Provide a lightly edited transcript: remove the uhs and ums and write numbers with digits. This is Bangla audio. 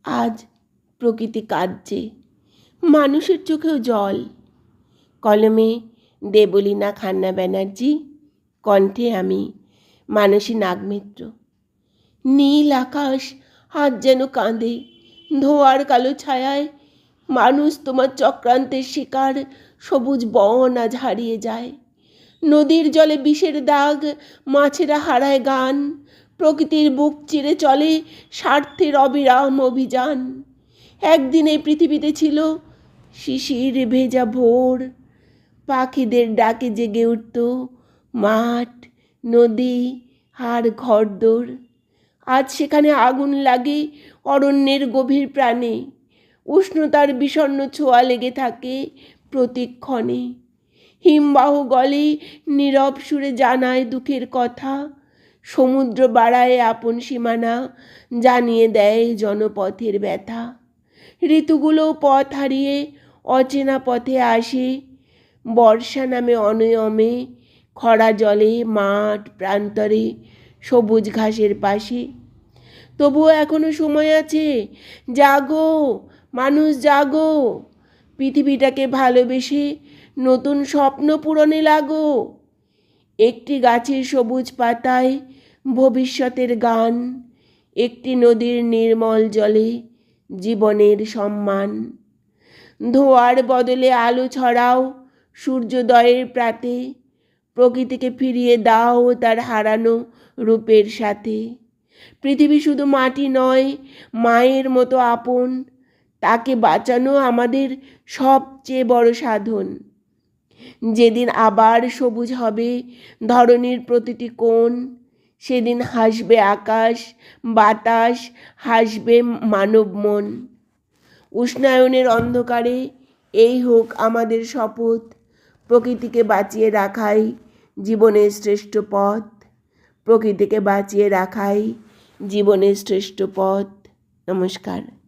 আজ প্রকৃতি কাঁদছে, মানুষের চোখেও জল। কলমে দেবলীনা খান্না ব্যানার্জি, কণ্ঠে আমি মানসী নাগমিত্র। নীল আকাশ আজ যেন কাঁদে, ধোঁয়ার কালো ছায়ায় মানুষ তোমার চক্রান্তের শিকার। সবুজ বন আজ হারিয়ে যায়, নদীর জলে বিষের দাগ, মাছেরা হারায় গান। প্রকৃতির বুক চিরে চলে স্বার্থের অবিরাম অভিযান। একদিন এই পৃথিবীতে ছিল শিশির ভেজা ভোর, পাখিদের ডাকে জেগে উঠত মাঠ, নদী আর ঘরদোর। আজ সেখানে আগুন লাগে অরণ্যের গভীর প্রাণে, উষ্ণতার বিষণ্ণ ছোঁয়া লেগে থাকে প্রতিক্ষণে। হিমবাহ গলে নীরব সুরে জানায় দুঃখের কথা, সমুদ্র বাড়ায় আপন সীমানা, জানিয়ে দেয় জনপথের ব্যথা। ঋতুগুলো পথ হারিয়ে অচেনা পথে আসে, বর্ষা নামে অনিয়মে, খরা জলে মাঠ প্রান্তরে সবুজ ঘাসের পাশে। তবুও এখনো সময় আছে, জাগো মানুষ জাগো, পৃথিবীটাকে ভালোবেসে নতুন স্বপ্ন পূরণে লাগো। একটি গাছের সবুজ পাতায় ভবিষ্যতের গান, একটি নদীর নির্মল জলে জীবনের সম্মান। ধোঁয়ার বদলে আলো ছড়াও সূর্যোদয়ের প্রাতে, প্রকৃতিকে ফিরিয়ে দাও তার হারানো রূপের সাথে। পৃথিবী শুধু মাটি নয়, মায়ের মতো আপন, তাকে বাঁচানো আমাদের সবচেয়ে বড় সাধন। যেদিন আবার সবুজ হবে ধরনীর প্রতিটি কোণ, সেদিন হাসবে আকাশ বাতাস, হাসবে মানব মন। উষ্ণায়নের অন্ধকারে এই হোক আমাদের শপথ, প্রকৃতিকে বাঁচিয়ে রাখাই জীবনের শ্রেষ্ঠ পথ। প্রকৃতিকে বাঁচিয়ে রাখাই জীবনের শ্রেষ্ঠ পথ। নমস্কার।